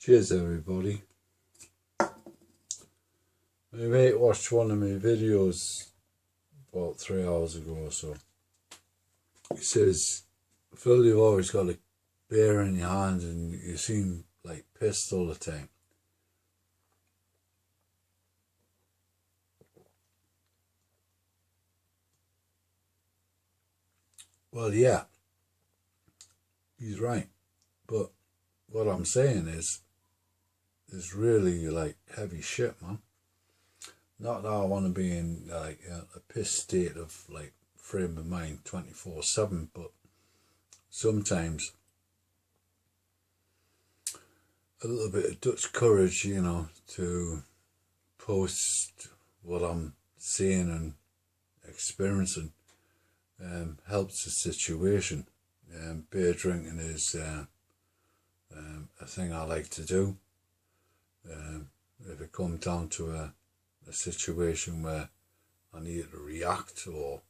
Cheers everybody. My mate watched one of my videos about 3 hours ago or so. He says, Phil, you've always got a beer in your hand and you seem like pissed all the time. Well, yeah, he's right. But what I'm saying is really like heavy shit, man. Not that I want to be in like a pissed state of like frame of mind 24/7, but sometimes a little bit of Dutch courage, to post what I'm seeing and experiencing helps the situation. Beer drinking is a thing I like to do. If it comes down to a situation where I need to react or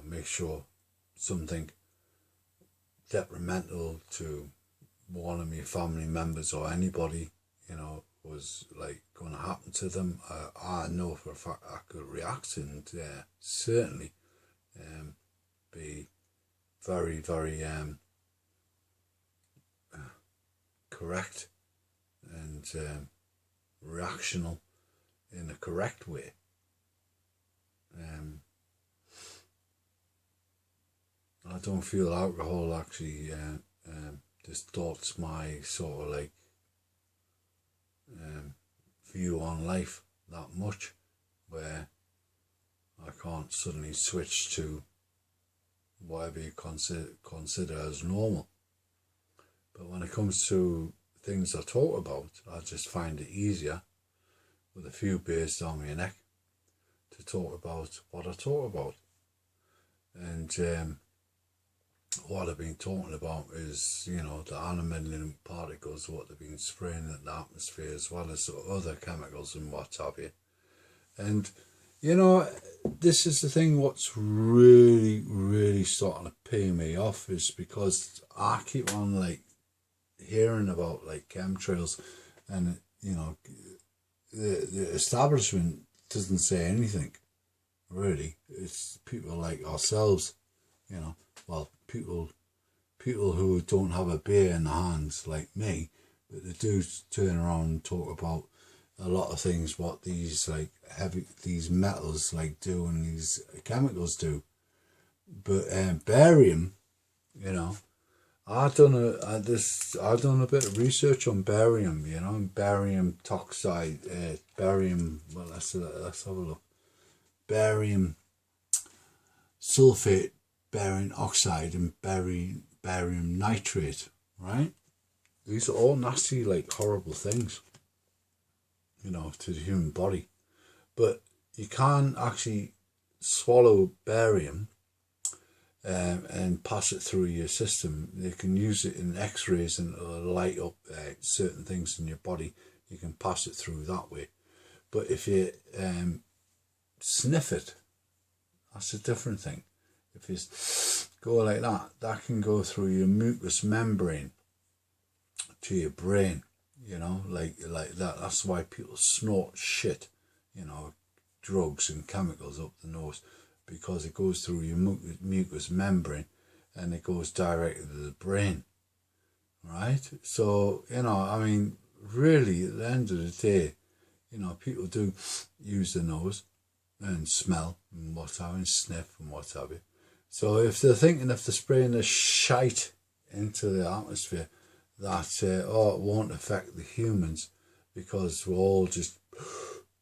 make sure something detrimental to one of my family members or anybody was like going to happen to them, I know for a fact I could react and certainly be very, very correct and reactional in a correct way. I don't feel alcohol actually distorts my sort of like view on life that much, where I can't suddenly switch to whatever you consider as normal. But when it comes to things I talk about, I just find it easier with a few beers down my neck to talk about what I talk about. And what I've been talking about is, the animal particles, what they've been spraying in the atmosphere, as well as other chemicals and what have you. And, this is the thing what's really, really starting to pay me off, is because I keep on, like, hearing about, like, chemtrails, and, the establishment doesn't say anything, really. It's people like ourselves, people who don't have a beer in their hands like me, but they do turn around and talk about a lot of things what these like these metals like do and these chemicals do. But barium, I've done a bit of research on barium, and barium toxide, barium. Well, let's have a look. Barium sulfate, barium oxide, and barium nitrate, right? These are all nasty, like horrible things, to the human body. But you can actually swallow barium and pass it through your system. You can use it in x-rays and light up certain things in your body. You can pass it through that way. But if you sniff it, that's a different thing. If you go like that, that can go through your mucous membrane to your brain, like that. That's why people snort shit, drugs and chemicals up the nose, because it goes through your mucous membrane and it goes directly to the brain, right? So, really, at the end of the day, people do use the nose and smell and what have you, and sniff and what have you. So if they're thinking if they're spraying the shite into the atmosphere, that it won't affect the humans because we'll all just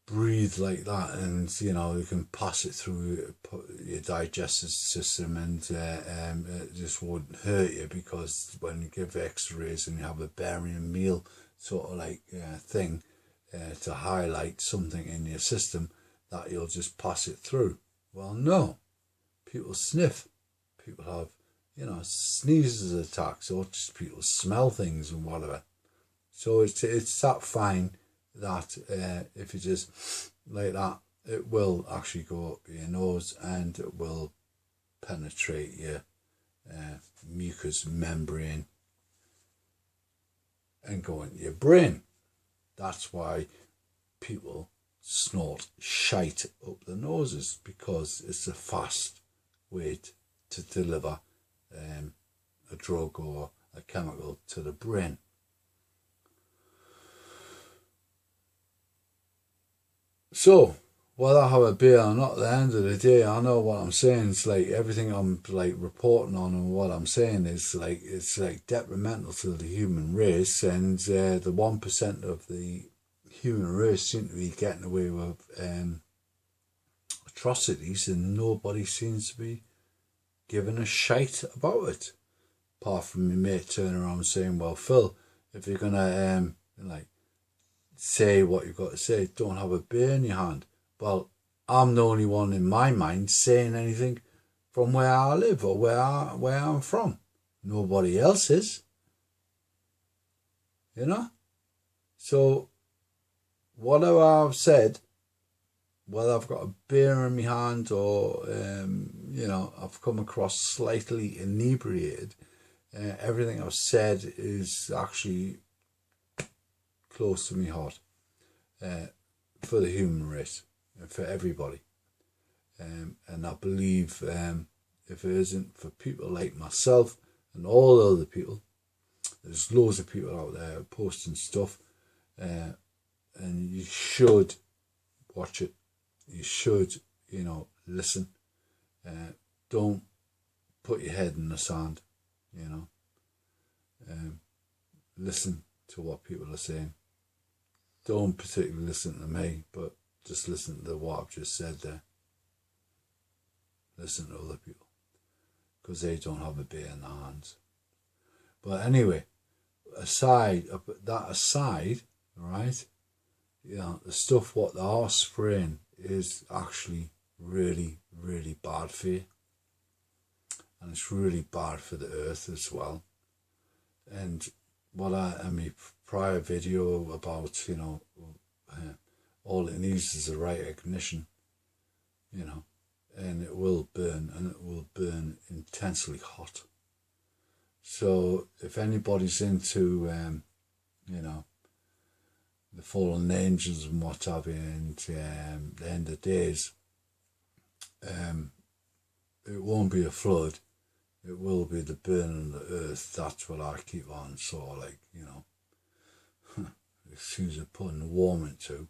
breathe like that, and you can pass it through your digestive system, and it just won't hurt you, because when you give x-rays and you have a barium meal sort of like thing to highlight something in your system, that you'll just pass it through. Well, no. People sniff, people have, sneezes attacks, or just people smell things and whatever. So it's that fine that if you just like that, it will actually go up your nose and it will penetrate your mucous membrane and go into your brain. That's why people snort shite up their noses, because it's a fast way to deliver a drug or a chemical to the brain. So, whether I have a beer or not, at the end of the day, I know what I'm saying. It's like everything I'm like reporting on, and what I'm saying is like, it's like detrimental to the human race, and the 1% of the human race seem to be getting away with atrocities, and nobody seems to be giving a shite about it, apart from my mate turning around saying, well, Phil, if you're gonna like say what you've got to say, don't have a beer in your hand. Well, I'm the only one in my mind saying anything from where I live or where I'm from. Nobody else is, you know. So whatever I've said, whether I've got a beer in my hand or you know, I've come across slightly inebriated, everything I've said is actually close to my heart, for the human race, for everybody. And I believe if it isn't for people like myself and all the other people, there's loads of people out there posting stuff, and you should watch it. You should, you know, listen. Don't put your head in the sand, you know. Listen to what people are saying. Don't particularly listen to me, but just listen to what I've just said there. Listen to other people, because they don't have a beer in their hands. But anyway, aside, right, you know, the stuff what they are spraying is actually really, really bad for you. And it's really bad for the earth as well. And what I mean, prior video about, you know, all it needs is the right ignition, you know, and it will burn, and it will burn intensely hot. So if anybody's into, you know, the fallen angels and what have you, and the end of days, it won't be a flood, it will be the burning of the earth. That's what I keep on, so like, you know, excuse me, putting the warm into,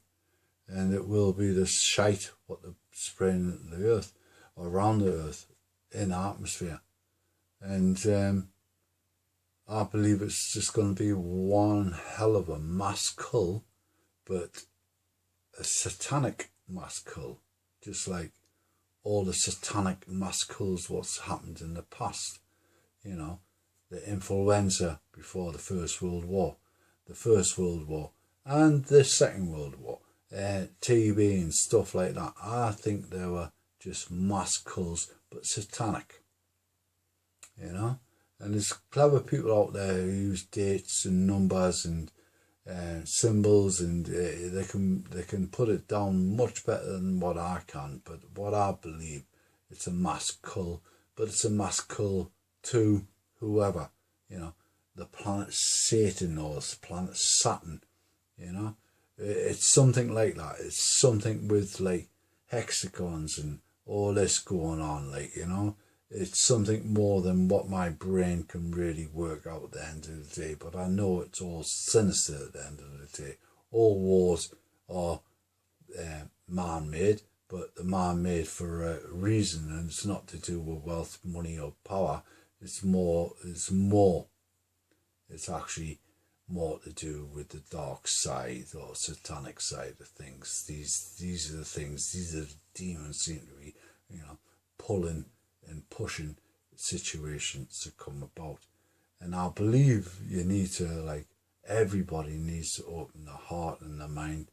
and it will be the shite what they're spraying into the earth, or around the earth, in the atmosphere. And I believe it's just going to be one hell of a mass cull, but a satanic mass cull, just like all the satanic mass culls what's happened in the past. You know, the influenza before the First World War, and the Second World War, TB and stuff like that. I think they were just mass culls, but satanic. You know, and there's clever people out there who use dates and numbers and symbols, and they can put it down much better than what I can. But what I believe, it's a mass cull, but it's a mass cull to whoever, you know, the planet Satan or the planet Saturn, you know. It's something like that. It's something with like hexagons and all this going on, like, you know. It's something more than what my brain can really work out at the end of the day. But I know it's all sinister at the end of the day. All wars are man-made, but they're man-made for a reason, and it's not to do with wealth, money, or power. It's actually more to do with the dark side or satanic side of things. These are the things, these are the demons seem to be, you know, pulling and pushing situations to come about. And I believe you need to, like, everybody needs to open their heart and their mind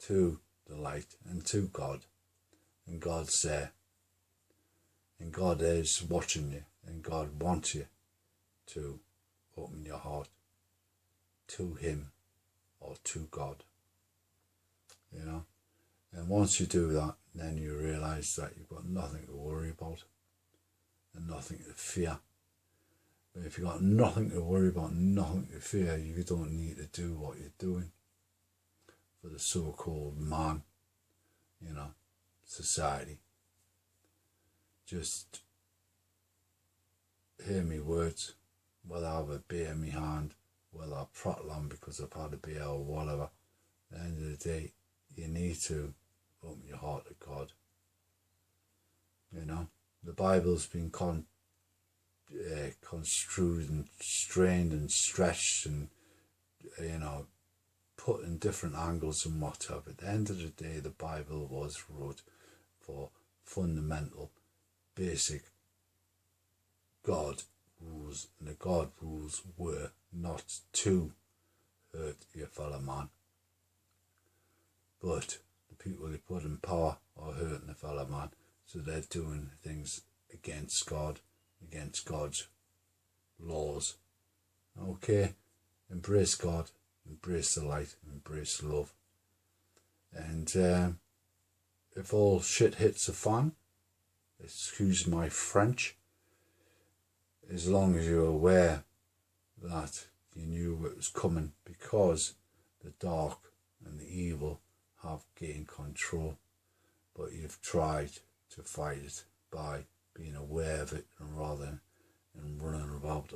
to the light and to God. And God's there. And God is watching you. And God wants you to open your heart to Him or to God. You know? And once you do that, then you realise that you've got nothing to worry about and nothing to fear. But if you've got nothing to worry about, nothing to fear, you don't need to do what you're doing for the so-called man, society. Just hear me words, whether I have a beer in my hand, whether I prattle on because I've had a beer or whatever. At the end of the day, you need to open your heart to God. The Bible's been construed and strained and stretched and, put in different angles and whatever. At the end of the day, the Bible was wrote for fundamental, basic God rules, and the God rules were not to hurt your fellow man. But the people they put in power are hurting the fellow man, so they're doing things against God, against God's laws. Okay, embrace God, embrace the light, embrace love. And if all shit hits the fan, excuse my French, as long as you're aware that you knew it was coming, because the dark and the evil have gained control, but you've tried to fight it by being aware of it and rather than running about